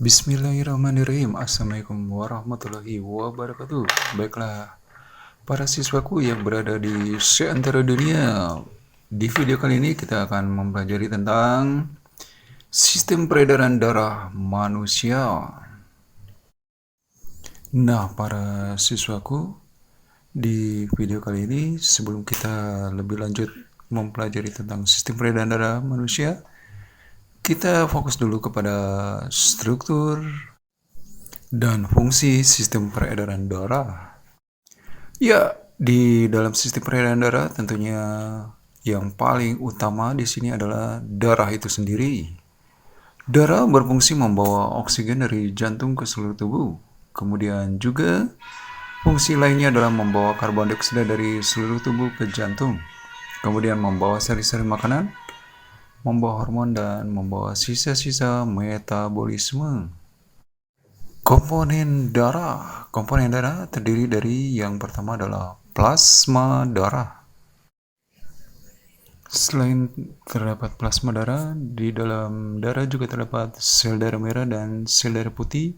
Bismillahirrahmanirrahim. Assalamualaikum warahmatullahi wabarakatuh. Baiklah, para siswaku yang berada di seantero dunia. Di video kali ini kita akan mempelajari tentang sistem peredaran darah manusia. Nah, para siswaku, di video kali ini sebelum kita lebih lanjut mempelajari tentang sistem peredaran darah manusia, kita fokus dulu kepada struktur dan fungsi sistem peredaran darah. Ya, di dalam sistem peredaran darah tentunya yang paling utama di sini adalah darah itu sendiri. Darah berfungsi membawa oksigen dari jantung ke seluruh tubuh. Kemudian juga fungsi lainnya adalah membawa karbon dioksida dari seluruh tubuh ke jantung. Kemudian membawa sari-sari makanan, membawa hormon, dan membawa sisa-sisa metabolisme. Komponen darah. Komponen darah terdiri dari yang pertama adalah plasma darah. Selain terdapat plasma darah, di dalam darah juga terdapat sel darah merah dan sel darah putih,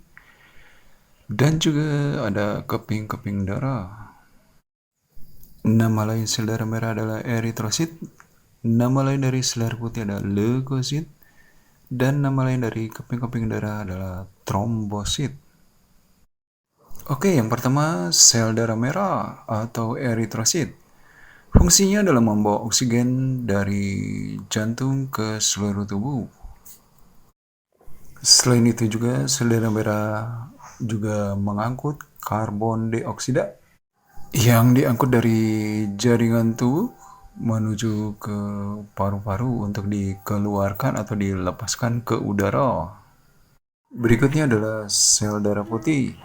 dan juga ada keping-keping darah. Nama lain sel darah merah adalah eritrosit, nama lain dari sel darah putih adalah leukosit, dan nama lain dari keping-keping darah adalah trombosit. Oke, yang pertama sel darah merah atau eritrosit. Fungsinya adalah membawa oksigen dari jantung ke seluruh tubuh. Selain itu juga sel darah merah juga mengangkut karbon dioksida yang diangkut dari jaringan tubuh menuju ke paru-paru untuk dikeluarkan atau dilepaskan ke udara. Berikutnya adalah sel darah putih.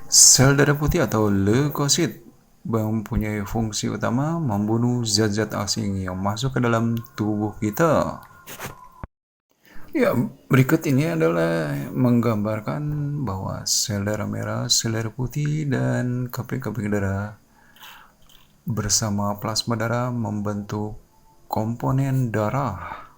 Sel darah putih atau leukosit mempunyai fungsi utama membunuh zat-zat asing yang masuk ke dalam tubuh kita. Ya, berikut ini adalah menggambarkan bahwa sel darah merah, sel darah putih, dan keping-keping darah bersama plasma darah membentuk komponen darah.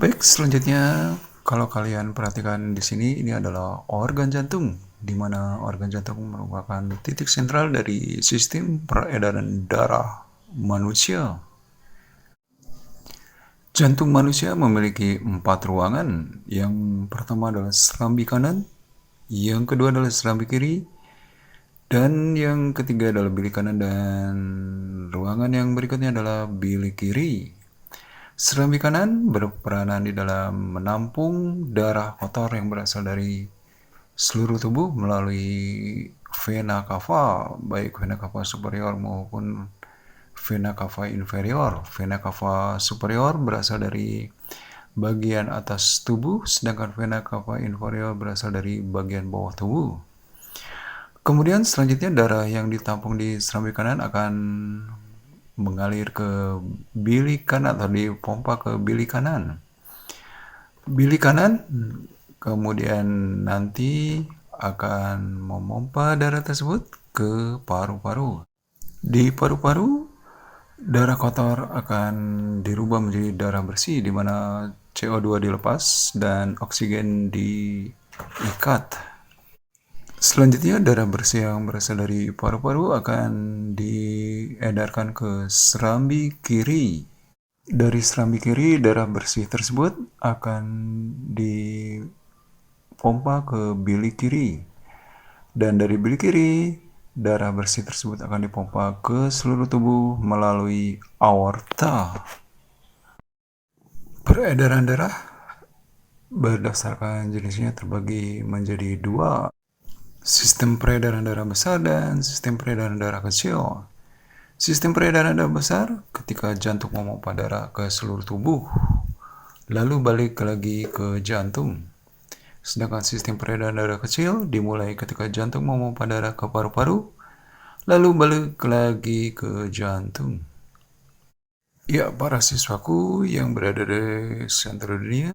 Baik, selanjutnya kalau kalian perhatikan di sini, ini adalah organ jantung, di mana organ jantung merupakan titik sentral dari sistem peredaran darah manusia. Jantung manusia memiliki 4 ruangan. Yang pertama adalah serambi kanan, yang kedua adalah serambi kiri, dan yang ketiga adalah bilik kanan, dan ruangan yang berikutnya adalah bilik kiri. Serambi kanan berperanan di dalam menampung darah kotor yang berasal dari seluruh tubuh melalui vena cava, baik vena cava superior maupun vena cava inferior. Vena cava superior berasal dari bagian atas tubuh, sedangkan vena cava inferior berasal dari bagian bawah tubuh. Kemudian selanjutnya darah yang ditampung di serambi kanan akan mengalir ke bilik kanan atau dipompa ke bilik kanan. Bilik kanan kemudian nanti akan memompa darah tersebut ke paru-paru. Di paru-paru, darah kotor akan dirubah menjadi darah bersih di mana CO2 dilepas dan oksigen diikat. Selanjutnya darah bersih yang berasal dari paru-paru akan diedarkan ke serambi kiri. Dari serambi kiri, darah bersih tersebut akan dipompa ke bilik kiri. Dan dari bilik kiri, darah bersih tersebut akan dipompa ke seluruh tubuh melalui aorta. Peredaran darah berdasarkan jenisnya terbagi menjadi 2. Sistem peredaran darah besar dan sistem peredaran darah kecil. Sistem peredaran darah besar ketika jantung memompa darah ke seluruh tubuh, lalu balik lagi ke jantung. Sedangkan sistem peredaran darah kecil dimulai ketika jantung memompa darah ke paru-paru, lalu balik lagi ke jantung. Ya, para siswaku yang berada di seantero dunia,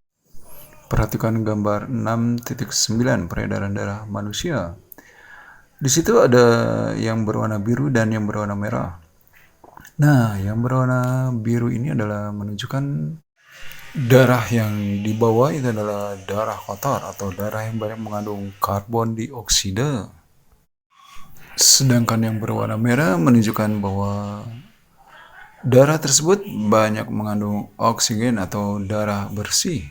perhatikan gambar 6.9 peredaran darah manusia. Di situ ada yang berwarna biru dan yang berwarna merah. Nah, yang berwarna biru ini adalah menunjukkan Darah yang dibawa itu adalah darah kotor atau darah yang banyak mengandung karbon dioksida. Sedangkan yang berwarna merah menunjukkan bahwa darah tersebut banyak mengandung oksigen atau darah bersih.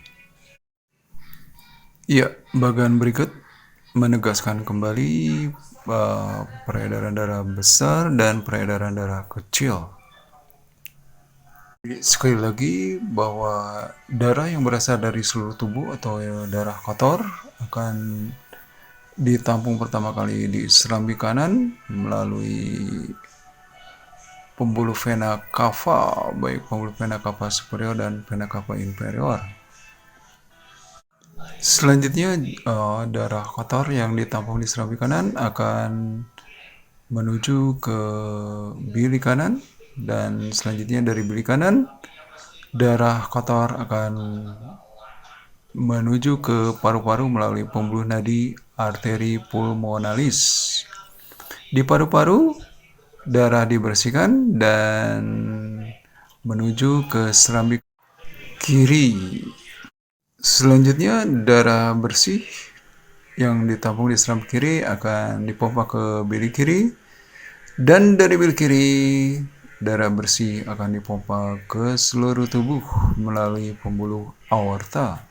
Ya, bagian berikut menegaskan kembali peredaran darah besar dan peredaran darah kecil. Sekali lagi bahwa darah yang berasal dari seluruh tubuh atau darah kotor akan ditampung pertama kali di serambi kanan melalui pembuluh vena cava, baik pembuluh vena cava superior dan vena cava inferior. Selanjutnya, darah kotor yang ditampung di serambi kanan akan menuju ke bilik kanan, dan selanjutnya dari bilik kanan darah kotor akan menuju ke paru-paru melalui pembuluh nadi arteri pulmonalis. Di paru-paru darah dibersihkan dan menuju ke serambi kiri. Selanjutnya darah bersih yang ditampung di serambi kiri akan dipompa ke bilik kiri, dan dari bilik kiri darah bersih akan dipompa ke seluruh tubuh melalui pembuluh aorta.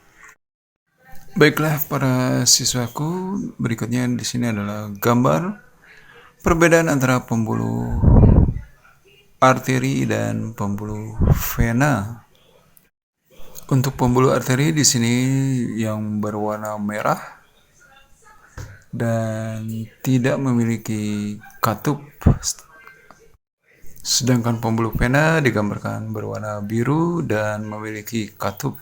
Baiklah para siswaku, berikutnya di sini adalah gambar perbedaan antara pembuluh arteri dan pembuluh vena. Untuk pembuluh arteri di sini yang berwarna merah dan tidak memiliki katup. Sedangkan pembuluh vena digambarkan berwarna biru dan memiliki katup.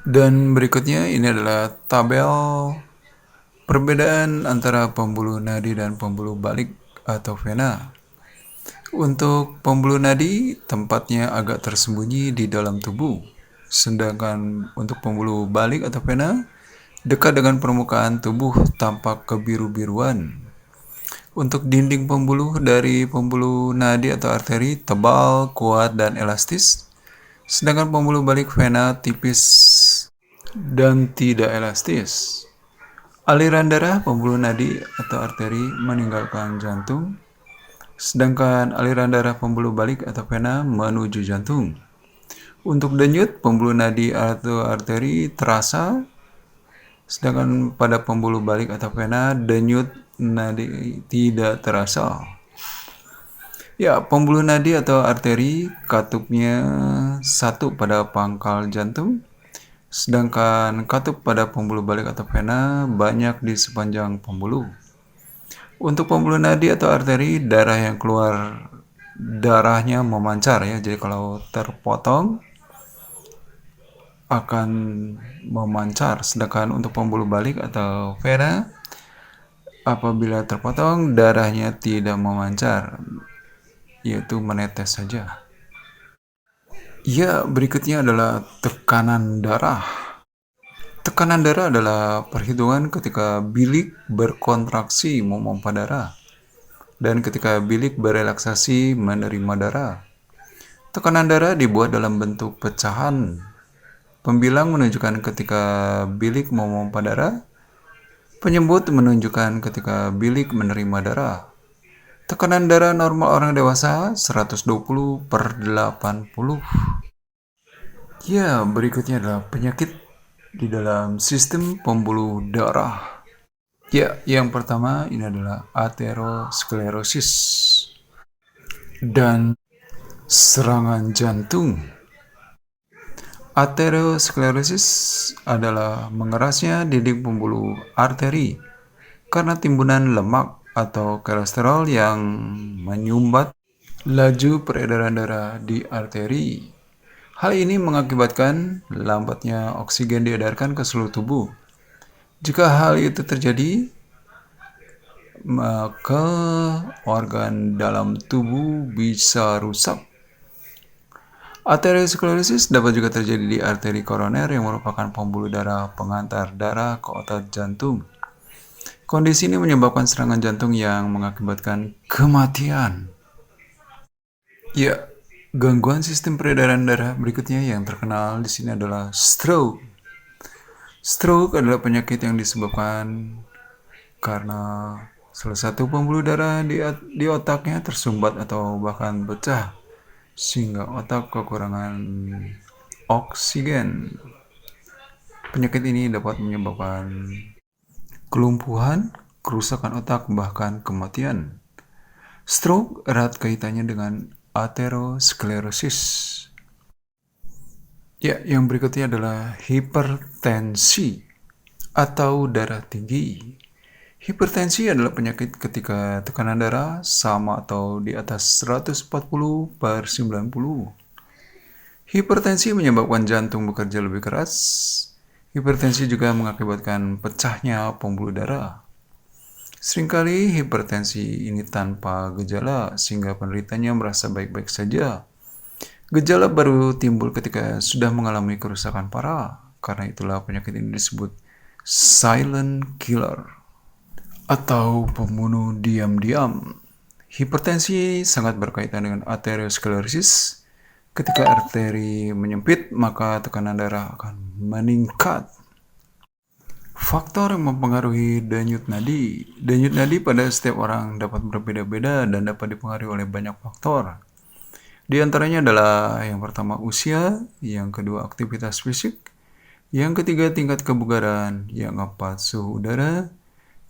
Dan berikutnya ini adalah tabel perbedaan antara pembuluh nadi dan pembuluh balik atau vena. Untuk pembuluh nadi, tempatnya agak tersembunyi di dalam tubuh. Sedangkan untuk pembuluh balik atau vena, dekat dengan permukaan tubuh tampak kebiru-biruan. Untuk dinding pembuluh dari pembuluh nadi atau arteri tebal, kuat, dan elastis. Sedangkan pembuluh balik vena tipis dan tidak elastis. Aliran darah pembuluh nadi atau arteri meninggalkan jantung, sedangkan aliran darah pembuluh balik atau vena menuju jantung. Untuk denyut pembuluh nadi atau arteri terasa, sedangkan pada pembuluh balik atau vena denyut nadi tidak terasa. Ya, pembuluh nadi atau arteri katupnya satu pada pangkal jantung, sedangkan katup pada pembuluh balik atau vena banyak di sepanjang pembuluh. Untuk pembuluh nadi atau arteri, darah yang keluar darahnya memancar ya. Jadi kalau terpotong akan memancar. Sedangkan untuk pembuluh balik atau vena, apabila terpotong darahnya tidak memancar, yaitu menetes saja. Ya, berikutnya adalah tekanan darah. Tekanan darah adalah perhitungan ketika bilik berkontraksi memompa darah dan ketika bilik berelaksasi menerima darah. Tekanan darah dibuat dalam bentuk pecahan. Pembilang menunjukkan ketika bilik memompa darah. Penyebut menunjukkan ketika bilik menerima darah. Tekanan darah normal orang dewasa 120/80. Ya, berikutnya adalah penyakit di dalam sistem pembuluh darah. Ya, yang pertama ini adalah aterosklerosis dan serangan jantung. Aterosklerosis adalah mengerasnya dinding pembuluh arteri karena timbunan lemak atau kolesterol yang menyumbat laju peredaran darah di arteri. Hal ini mengakibatkan lambatnya oksigen diedarkan ke seluruh tubuh. Jika hal itu terjadi, maka organ dalam tubuh bisa rusak. Aterosklerosis dapat juga terjadi di arteri koroner yang merupakan pembuluh darah pengantar darah ke otot jantung. Kondisi ini menyebabkan serangan jantung yang mengakibatkan kematian. Ya, Gangguan sistem peredaran darah berikutnya yang terkenal di sini adalah stroke. Stroke adalah penyakit yang disebabkan karena salah satu pembuluh darah di otaknya tersumbat atau bahkan pecah, sehingga otak kekurangan oksigen. Penyakit ini dapat menyebabkan kelumpuhan, kerusakan otak, bahkan kematian. Stroke erat kaitannya dengan aterosklerosis. Ya, yang berikutnya adalah hipertensi atau darah tinggi. Hipertensi adalah penyakit ketika tekanan darah sama atau di atas 140/90. Hipertensi menyebabkan jantung bekerja lebih keras. Hipertensi juga mengakibatkan pecahnya pembuluh darah. Seringkali hipertensi ini tanpa gejala sehingga penderitanya merasa baik-baik saja. Gejala baru timbul ketika sudah mengalami kerusakan parah. Karena itulah penyakit ini disebut silent killer atau pembunuh diam-diam. Hipertensi sangat berkaitan dengan aterosklerosis. Ketika arteri menyempit, maka tekanan darah akan meningkat. Faktor yang mempengaruhi denyut nadi. Denyut nadi pada setiap orang dapat berbeda-beda dan dapat dipengaruhi oleh banyak faktor. Di antaranya adalah yang pertama usia, yang kedua aktivitas fisik, yang ketiga tingkat kebugaran, yang keempat suhu udara,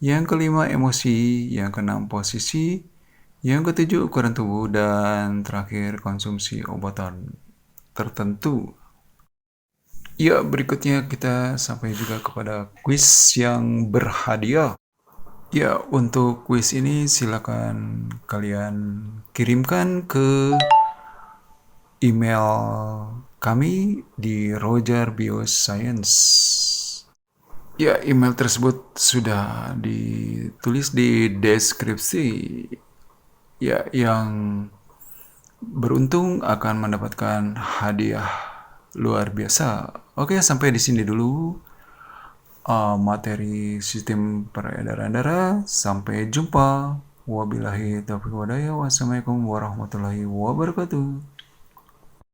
yang kelima emosi, yang keenam posisi, yang ketujuh ukuran tubuh, dan terakhir konsumsi obatan tertentu. Ya, berikutnya kita sampai juga kepada kuis yang berhadiah. Ya, untuk kuis ini silakan kalian kirimkan ke email kami di Roger Bioscience. Ya, email tersebut sudah ditulis di deskripsi. Ya, yang beruntung akan mendapatkan hadiah luar biasa. Oke, sampai di sini dulu materi sistem peredaran darah. Sampai jumpa. Wabillahi taufiq walhidayah. Wassalamualaikum warahmatullahi wabarakatuh.